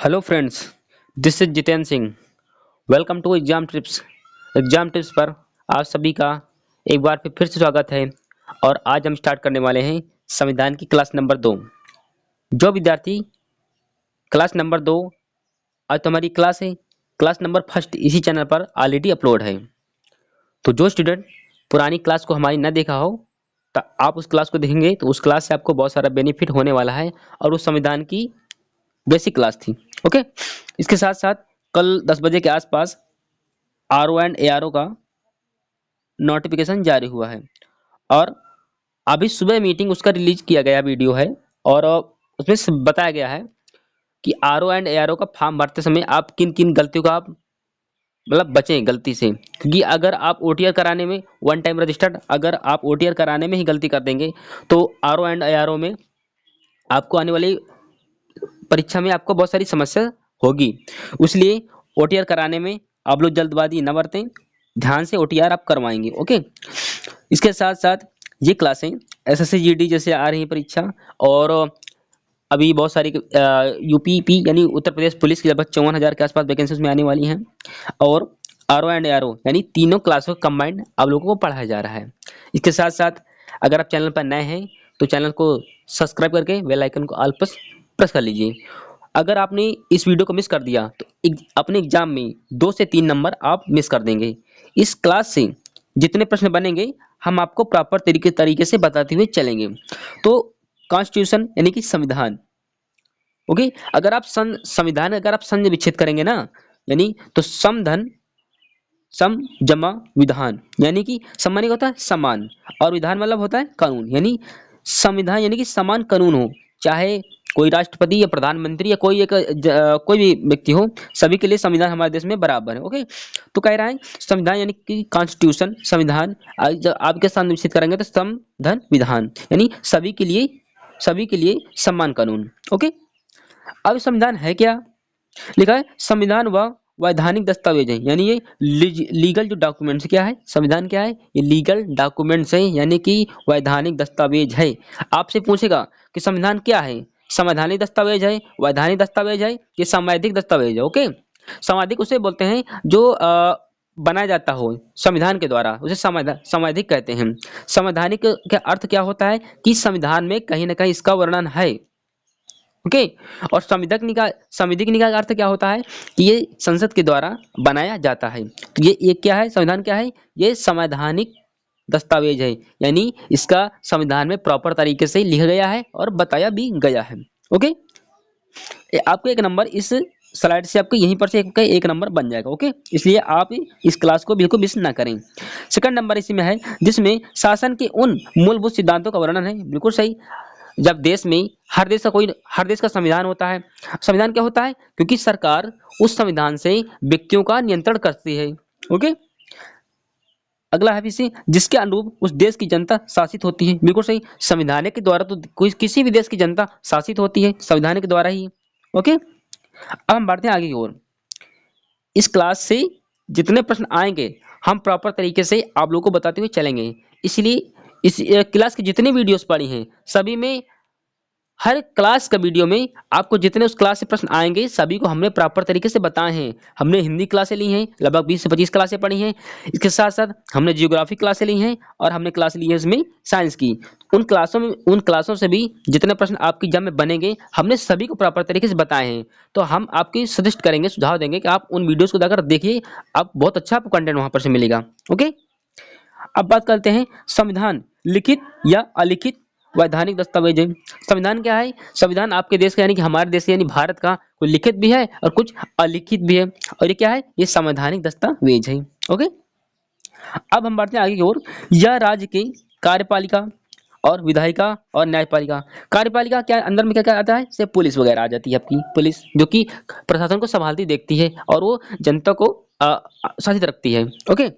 Hello friends, this is Jitendra Singh. Welcome to exam tips. Exam tips पर आप सभी का एक बार फिर से स्वागत है। और आज हम स्टार्ट करने वाले हैं संविधान की क्लास नंबर 2। जो विद्यार्थी क्लास नंबर 2, आज तो हमारी क्लास है, क्लास नंबर फर्स्ट इसी चैनल पर ऑलरेडी अपलोड है। तो जो स्टूडेंट पुरानी क्लास को हमारी न देखा हो, तो आप उस क्लास को देखेंगे तो उस क्लास से आपको बहुत सारा बेनिफिट होने वाला है। और उस संविधान की बेसिक क्लास थी। ओके, इसके साथ साथ कल 10 बजे के आसपास आरओ एंड एआरओ का नोटिफिकेशन जारी हुआ है। और अभी सुबह मीटिंग उसका रिलीज किया गया वीडियो है। और उसमें बताया गया है कि आरओ एंड एआरओ का फॉर्म भरते समय आप किन किन गलतियों का आप मतलब बचें गलती से। क्योंकि अगर आप ओटीआर कराने में वन टाइम रजिस्टर्ड, अगर आप ओटीआर कराने में ही गलती कर देंगे तो आरओ एंड एआरओ में आपको आने वाली परीक्षा में आपको बहुत सारी समस्या होगी। इसलिए ओटीआर कराने में आप लोग जल्दबाजी न बरतें, ध्यान से ओटीआर आप करवाएंगे। ओके, इसके साथ साथ ये क्लासें एसएससी जीडी जैसे आ रही है परीक्षा, और अभी बहुत सारी यूपीपी यानी उत्तर प्रदेश पुलिस की लगभग 54,000 के आसपास वैकेंसीज में आने वाली हैं। और आरओ एंड एआरओ यानी तीनों क्लासों को कंबाइंड आप लोगों को पढ़ाया जा रहा है। इसके साथ साथ अगर आप चैनल पर नए हैं तो चैनल को सब्सक्राइब करके बेल आइकन को ऑल पर प्रेस कर लीजिए। अगर आपने इस वीडियो को मिस कर दिया तो अपने एग्जाम में 2 से 3 नंबर आप मिस कर देंगे। इस क्लास से जितने प्रश्न बनेंगे हम आपको प्रॉपर तरीके से बताते हुए चलेंगे। तो कॉन्स्टिट्यूशन यानी कि संविधान। ओके, अगर आप संविधान अगर आप संधि विच्छेद करेंगे ना, यानी तो समधन सम जमा विधान, यानी कि सम्मान क्या होता है समान, और विधान मतलब होता है कानून। यानी संविधान यानी कि समान कानून हो, चाहे कोई राष्ट्रपति या प्रधानमंत्री या कोई भी व्यक्ति हो, सभी के लिए संविधान हमारे देश में बराबर है। ओके, तो कह रहा है संविधान यानी कि कॉन्स्टिट्यूशन संविधान। जब आपके साथ निश्चित करेंगे तो समधन विधान यानी सभी के लिए समान कानून। ओके, अब संविधान है क्या? लिखा है संविधान व वैधानिक दस्तावेज है, यानी ये लीगल जो डॉक्यूमेंट्स क्या है, संविधान क्या है, ये लीगल डॉक्यूमेंट्स है यानी कि वैधानिक दस्तावेज है। आपसे पूछेगा कि संविधान क्या है, संवैधानिक दस्तावेज है, वैधानिक दस्तावेज है, ये सामैधिक दस्तावेज है। ओके, सामैधिक उसे बोलते हैं जो बनाया जाता हो संविधान के द्वारा, उसे संवैधिक कहते हैं। संवैधानिक का अर्थ क्या होता है कि संविधान में कहीं ना कहीं इसका वर्णन है। ओके, और संविधिक निकाय का अर्थ क्या होता है कि ये संसद के द्वारा बनाया जाता है। तो ये क्या है, संविधान क्या है, ये संवैधानिक दस्तावेज है, यानी इसका संविधान में प्रॉपर तरीके से लिखा गया है और बताया भी गया है। ओके, आपको एक नंबर इस स्लाइड से आपको यहीं पर से एक नंबर बन जाएगा। ओके, इसलिए आप इस क्लास को बिल्कुल मिस ना करें। सेकंड नंबर इसी में है जिसमें शासन के उन मूलभूत सिद्धांतों का वर्णन है। बिल्कुल सही। जब देश में हर देश का संविधान होता है। संविधान क्या होता है, क्योंकि सरकार उस संविधान से व्यक्तियों का नियंत्रण करती है। ओके, अगला है इसे जिसके अनुरूप उस देश की जनता शासित होती है। बिल्कुल सही, संविधान के द्वारा तो कोई किसी भी देश की जनता शासित होती है, संविधान के द्वारा ही। ओके, अब हम बढ़ते हैं आगे की ओर। इस क्लास से जितने प्रश्न आएंगे हम प्रॉपर तरीके से आप लोगों को बताते हुए चलेंगे। इसलिए इस क्लास की जितनी वीडियोस पड़ी हैं सभी में, हर क्लास का वीडियो में आपको जितने उस क्लास से प्रश्न आएंगे सभी को हमने प्रॉपर तरीके से बताए हैं। हमने हिंदी क्लासें ली हैं, लगभग 20 से 25 क्लासें पढ़ी हैं। इसके साथ साथ हमने जियोग्राफी क्लासें ली हैं और हमने क्लास ली है इसमें साइंस की। उन क्लासों से भी जितने प्रश्न आपके एग्जाम में बनेंगे हमने सभी को प्रॉपर तरीके से बताए हैं। तो हम आपकी सजेस्ट करेंगे, सुझाव देंगे कि आप उन वीडियोस को जाकर देखिए, आप बहुत अच्छा आपको कंटेंट वहां पर से मिलेगा। ओके, अब बात करते हैं संविधान लिखित या अलिखित वैधानिक दस्तावेज है। संविधान क्या है, संविधान आपके देश का यानी कि हमारे देश यानी भारत का कुछ लिखित भी है और कुछ अलिखित भी है। और ये क्या है, ये संवैधानिक दस्तावेज है। ओके, अब हम बढ़ते हैं आगे की ओर। यह राज्य की कार्यपालिका और विधायिका और न्यायपालिका। कार्यपालिका क्या अंदर में क्या क्या आता है, जैसे पुलिस वगैरह आ जाती है, आपकी पुलिस जो कि प्रशासन को संभालती देखती है और वो जनता को शासित रखती है। ओके,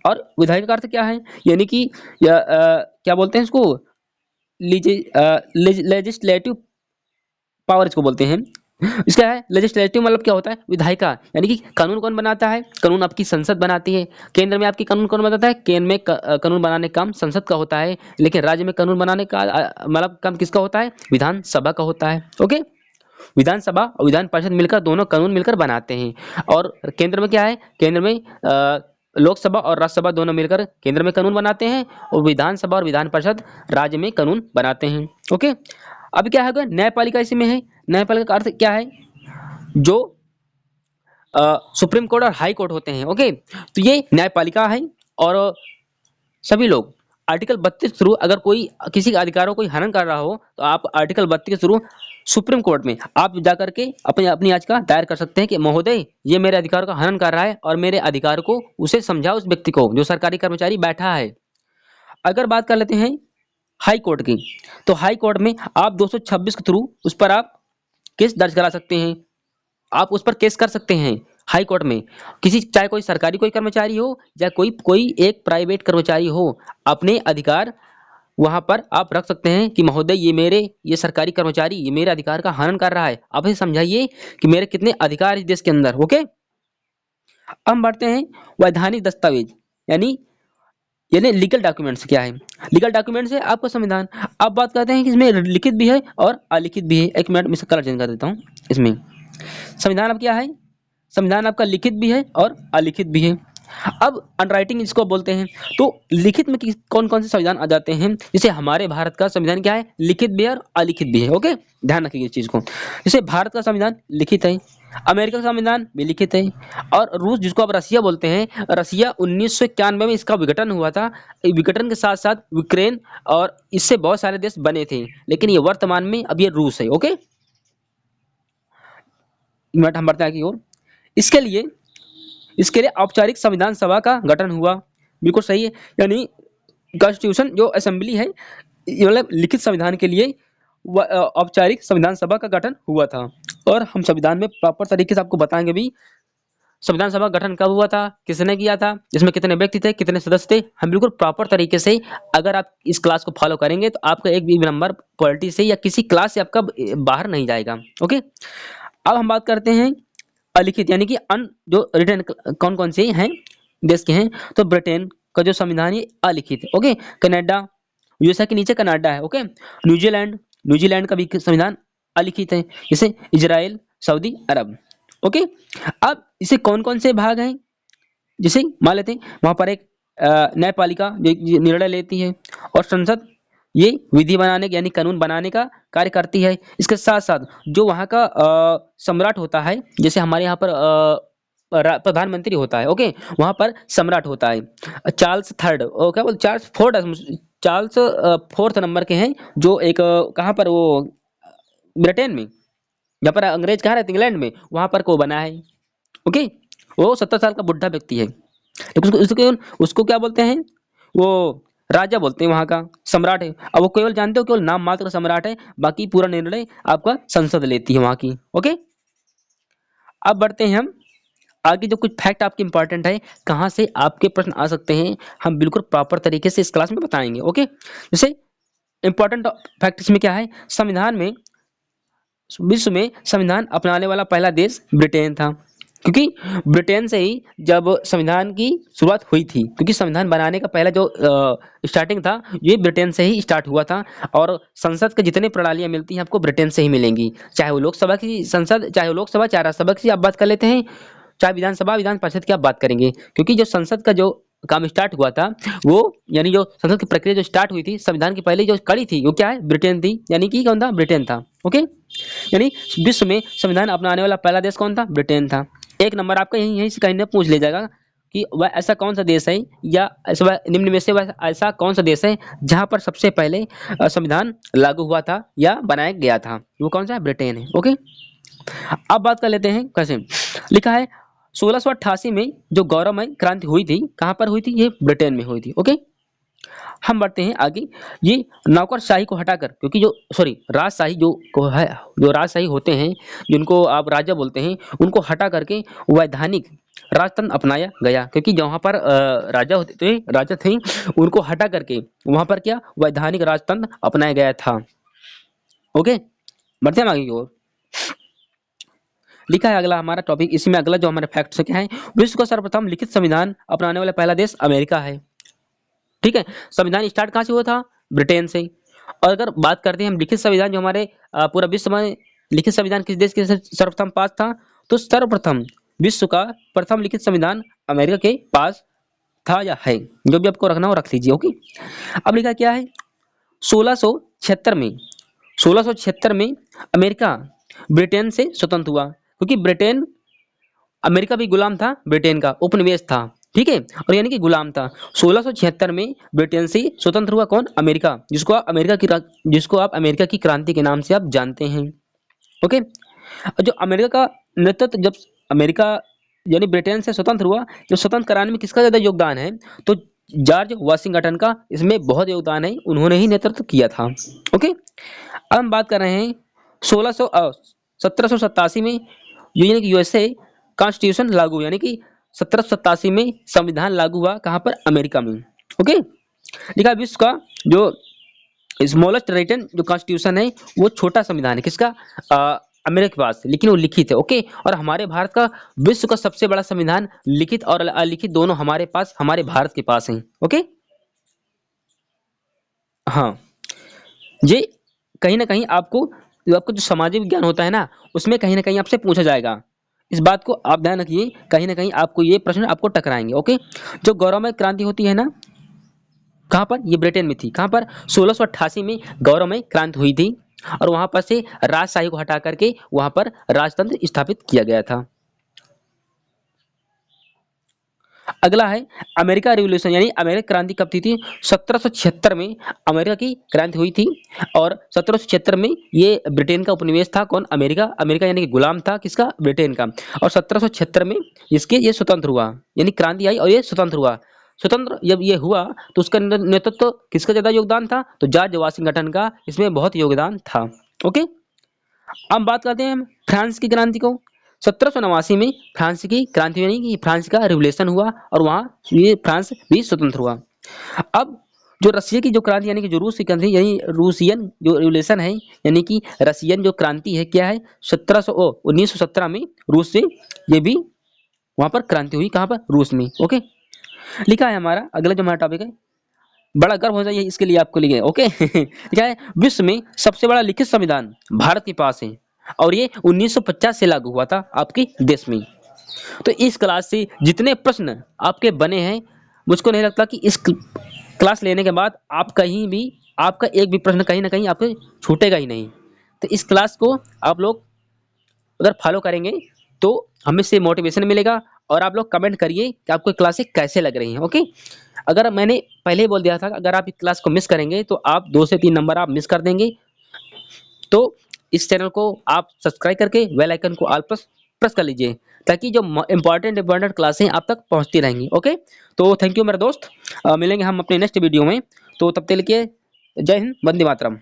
और विधायिका का अर्थ क्या है, यानी कि क्या बोलते हैं इसको, लेजिस्लेटिव पावर इसको बोलते हैं। इसका है लेजिस्लेटिव मतलब क्या होता है, विधायिका यानी कि कानून कौन बनाता है, कानून आपकी संसद बनाती है। केंद्र में आपकी कानून कौन बनाता है, केंद्र में कानून बनाने का काम संसद का होता है, लेकिन राज्य में कानून बनाने का मतलब काम किसका होता है, विधानसभा का होता है। ओके, विधानसभा और विधान परिषद मिलकर दोनों कानून मिलकर बनाते हैं। और केंद्र में क्या है, केंद्र में लोकसभा और राज्यसभा दोनों मिलकर केंद्र में कानून बनाते हैं और विधानसभा और विधान परिषद राज्य में कानून बनाते हैं। ओके, अब क्या होगा, न्यायपालिका इसमें है। न्यायपालिका का अर्थ क्या है, जो सुप्रीम कोर्ट और हाई कोर्ट होते हैं। ओके, तो ये न्यायपालिका है। और सभी लोग आर्टिकल 32 के थ्रू, अगर कोई किसी के अधिकारों को हनन कर रहा हो तो आप आर्टिकल 32 के थ्रू सुप्रीम कोर्ट में आप जाकर के अपनी याचिका दायर कर सकते हैं कि महोदय ये मेरे अधिकारों का हनन कर रहा है और मेरे अधिकार को उसे समझाओ, उस व्यक्ति को जो सरकारी कर्मचारी बैठा है। अगर बात कर लेते हैं हाई कोर्ट की, तो हाई कोर्ट में आप 226 के थ्रू उस पर आप केस दर्ज करा सकते हैं, आप उस पर केस कर सकते हैं हाई कोर्ट में। किसी, चाहे कोई सरकारी कोई कर्मचारी हो या कोई एक प्राइवेट कर्मचारी हो, अपने अधिकार वहां पर आप रख सकते हैं कि महोदय ये सरकारी कर्मचारी ये मेरे अधिकार का हनन कर रहा है, आप इसे समझाइए कि मेरे कितने अधिकार इस देश के अंदर। ओके, अब हम बढ़ते हैं वैधानिक दस्तावेज, यानी लीगल डॉक्यूमेंट्स क्या है। लीगल डॉक्यूमेंट्स है आपका संविधान। अब बात करते हैं कि इसमें लिखित भी है और अलिखित भी है। एक मिनट में इसका कलर चेंज कर देता हूँ। इसमें संविधान अब क्या है, संविधान आपका लिखित भी है और अलिखित भी है। अब अनराइटिंग इसको बोलते हैं। तो लिखित में कौन कौन से संविधान आ जाते हैं, जैसे हमारे भारत का संविधान क्या है, लिखित भी है और अलिखित भी है। ओके, ध्यान रखिए इस चीज को। जैसे भारत का संविधान लिखित है, अमेरिका का संविधान भी लिखित है, और रूस जिसको आप रसिया बोलते हैं, रसिया 1991 में इसका विघटन हुआ था। विघटन के साथ साथ यूक्रेन और इससे बहुत सारे देश बने थे, लेकिन ये वर्तमान में अब ये रूस है। ओके, मिनट हम बढ़ते हैं की ओर। इसके लिए औपचारिक संविधान सभा का गठन हुआ, बिल्कुल सही है। यानी कॉन्स्टिट्यूशन जो असेंबली है, मतलब लिखित संविधान के लिए औपचारिक संविधान सभा का गठन हुआ था। और हम संविधान में प्रॉपर तरीके से आपको बताएंगे भी संविधान सभा गठन कब हुआ था, किसने किया था, इसमें कितने व्यक्ति थे, कितने सदस्य थे। हम बिल्कुल प्रॉपर तरीके से, अगर आप इस क्लास को फॉलो करेंगे तो आपका एक भी नंबर पॉलिटी से या किसी क्लास से आपका बाहर नहीं जाएगा। ओके, अब हम बात करते हैं अलिखित, यानी कि जो रिटर्न कौन कौन से हैं देश के हैं। तो ब्रिटेन का जो संविधान है अलिखित है। ओके, कनाडा, यूएसए के नीचे कनाडा है। ओके, न्यूजीलैंड का भी संविधान अलिखित है। जैसे इजराइल, सऊदी अरब। ओके, अब इसे कौन कौन से भाग हैं, जैसे मान लेते हैं वहां पर एक न्यायपालिका जो निर्णय लेती है, और संसद ये विधि बनाने यानी कानून बनाने का कार्य करती है। इसके साथ साथ जो वहाँ का सम्राट होता है, जैसे हमारे यहाँ पर प्रधानमंत्री होता है। ओके, वहाँ पर सम्राट होता है चार्ल्स थर्ड, क्या बोल चार्ल्स फोर्थ नंबर के हैं, जो एक कहाँ पर वो ब्रिटेन में, जहाँ पर अंग्रेज कहाँ रहते, इंग्लैंड में, वहाँ पर को बना है। ओके, वो 70 साल का बुढ़ा व्यक्ति है, लेकिन उसको क्या बोलते हैं, वो राजा बोलते हैं, वहां का सम्राट है। अब वो केवल जानते हो केवल नाम मात्र सम्राट है, बाकी पूरा निर्णय आपका संसद लेती है वहां की। ओके, अब बढ़ते हैं हम आगे। जो कुछ फैक्ट आपके इंपॉर्टेंट है, कहाँ से आपके प्रश्न आ सकते हैं, हम बिल्कुल प्रॉपर तरीके से इस क्लास में बताएंगे। ओके, जैसे इंपॉर्टेंट फैक्ट इसमें क्या है, संविधान में, विश्व में संविधान अपनाने वाला पहला देश ब्रिटेन था, क्योंकि ब्रिटेन से ही जब संविधान की शुरुआत हुई थी, क्योंकि संविधान बनाने का पहला जो स्टार्टिंग था ये ब्रिटेन से ही स्टार्ट हुआ था। और संसद के जितने प्रणालियां मिलती हैं आपको ब्रिटेन से ही मिलेंगी, चाहे वो लोकसभा की संसद, चाहे वो लोकसभा, चाहे राज्यसभा की आप बात कर लेते हैं, चाहे विधानसभा विधान परिषद की आप बात करेंगे। क्योंकि जो संसद का जो काम स्टार्ट हुआ था, वो यानी जो संसद की प्रक्रिया जो स्टार्ट हुई थी, संविधान की पहले जो कड़ी थी वो क्या है, ब्रिटेन थी। यानी कि कौन था, ब्रिटेन था। ओके, यानी विश्व में संविधान अपनाने वाला पहला देश कौन था, ब्रिटेन था। एक नंबर आपका यहीं से कहीं ना पूछ ले जाएगा कि वह ऐसा कौन सा देश है, या ऐसा निम्न में से वह ऐसा कौन सा देश है जहां पर सबसे पहले संविधान लागू हुआ था या बनाया गया था, वो कौन सा है, ब्रिटेन है। ओके, अब बात कर लेते हैं कैसे लिखा है। 1688 में जो गौरवमय क्रांति हुई थी, कहां पर हुई थी, ये ब्रिटेन में हुई थी। ओके, हम बढ़ते हैं आगे। ये नौकरशाही को हटाकर, क्योंकि राजशाही जो राजशाही होते हैं, जिनको आप राजा बोलते हैं, उनको हटा करके वैधानिक राजतंत्र अपनाया गया। क्योंकि जहाँ पर राजा थे, उनको हटा करके वहां पर क्या, वैधानिक राजतंत्र अपनाया गया था। ओके, बढ़ते हैं आगे की ओर। लिखा है अगला हमारा टॉपिक, इसमें अगला जो हमारे फैक्ट्स क्या है, विश्व का सर्वप्रथम लिखित संविधान अपनाने वाला पहला देश अमेरिका है। ठीक है, संविधान स्टार्ट कहाँ से हुआ था, ब्रिटेन से। और अगर बात करते हैं हम लिखित संविधान जो हमारे पूरा विश्व में लिखित संविधान किस देश के सर्वप्रथम पास था? तो सर्वप्रथम विश्व का प्रथम लिखित संविधान अमेरिका के पास था या है, जो भी आपको रखना हो रख लीजिए। ओके, अब लिखा क्या है, 1676 में 1676 में अमेरिका ब्रिटेन से स्वतंत्र हुआ, क्योंकि ब्रिटेन, अमेरिका भी गुलाम था, ब्रिटेन का उपनिवेश था, ठीक है, और यानी कि गुलाम था। 1676 में ब्रिटेन से स्वतंत्र हुआ कौन? अमेरिका, जिसको आप अमेरिका की क्रांति के नाम से आप जानते हैं। ओके, जो अमेरिका का नेतृत्व, जब अमेरिका यानी ब्रिटेन से स्वतंत्र हुआ, जब स्वतंत्र कराने में किसका ज्यादा योगदान है? तो जॉर्ज वाशिंगटन का इसमें बहुत योगदान है, उन्होंने ही नेतृत्व किया था। ओके, अब हम बात कर रहे हैं 1787 में यूनियन यूएसए कॉन्स्टिट्यूशन लागू, यानी कि 1787 में संविधान लागू हुआ, कहां पर? अमेरिका में। ओके, लिखा विश्व का जो स्मॉलेस्ट रिटन जो कॉन्स्टिट्यूशन है वो छोटा संविधान है, किसका? अमेरिका के पास, लेकिन वो लिखित है। ओके, और हमारे भारत का विश्व का सबसे बड़ा संविधान लिखित और अलिखित दोनों हमारे पास, हमारे भारत के पास है। ओके, हाँ, ये कहीं ना कहीं आपको जो सामाजिक विज्ञान होता है ना, उसमें कहीं ना कहीं आपसे पूछा जाएगा। इस बात को आप ध्यान रखिए, कहीं ना कहीं आपको ये प्रश्न आपको टकराएंगे। ओके, जो गौरवमय क्रांति होती है ना, कहाँ पर? ये ब्रिटेन में थी। कहाँ पर? 1688 में गौरवमय क्रांति हुई थी, और वहां पर से राजशाही को हटा करके वहां पर राजतंत्र स्थापित किया गया था। अगला है अमेरिका रिवॉल्यूशन, यानी अमेरिका क्रांति कब थी? 1776 में अमेरिका की क्रांति हुई थी, और 1776 में ये ब्रिटेन का उपनिवेश था। कौन? अमेरिका। अमेरिका यानी कि गुलाम था, किसका? ब्रिटेन का। और 1776 में इसके ये स्वतंत्र हुआ, यानी क्रांति आई और ये स्वतंत्र हुआ। स्वतंत्र जब ये हुआ तो उसका नेतृत्व किसका ज्यादा योगदान था? तो जॉर्ज वाशिंगटन का इसमें बहुत योगदान था। ओके, अब बात करते हैं हम फ्रांस की क्रांति को। 1789 में फ्रांस की क्रांति यानी कि फ्रांस का रिवोल्यूशन हुआ, और वहां ये फ्रांस भी स्वतंत्र हुआ। अब जो रशिया की जो क्रांति यानी कि जो रूस की क्रांति, यानी रूसियन जो रिवोल्यूशन है, यानी कि रशियन जो क्रांति है, क्या है? 1917 में रूस से ये भी वहां पर क्रांति हुई। कहां पर? रूस में। ओके, लिखा है हमारा अगला जो हमारा टॉपिक है, बड़ा गर्व हो जाइए इसके लिए आपको लिखे। ओके क्या है? विश्व में सबसे बड़ा लिखित संविधान भारत के पास है, और ये 1950 से लागू हुआ था आपके देश में। तो इस क्लास से जितने प्रश्न आपके बने हैं, मुझको नहीं लगता कि इस क्लास लेने के बाद आप कहीं भी, आपका एक भी प्रश्न कहीं ना कहीं आपको छूटेगा ही नहीं। तो इस क्लास को आप लोग अगर फॉलो करेंगे तो हमें से मोटिवेशन मिलेगा, और आप लोग कमेंट करिए कि आपको क्लासेस कैसे लग रही हैं। ओके, अगर मैंने पहले ही बोल दिया था, अगर आप इस क्लास को मिस करेंगे तो आप 2 से 3 नंबर आप मिस कर देंगे। तो इस चैनल को आप सब्सक्राइब करके बेल आइकन को ऑल प्रेस प्रेस कर लीजिए, ताकि जो इंपॉर्टेंट क्लासें आप तक पहुंचती रहेंगी। ओके, तो थैंक यू मेरे दोस्त, मिलेंगे हम अपने नेक्स्ट वीडियो में। तो तब तक के लिए जय हिंद, वंदे मातरम।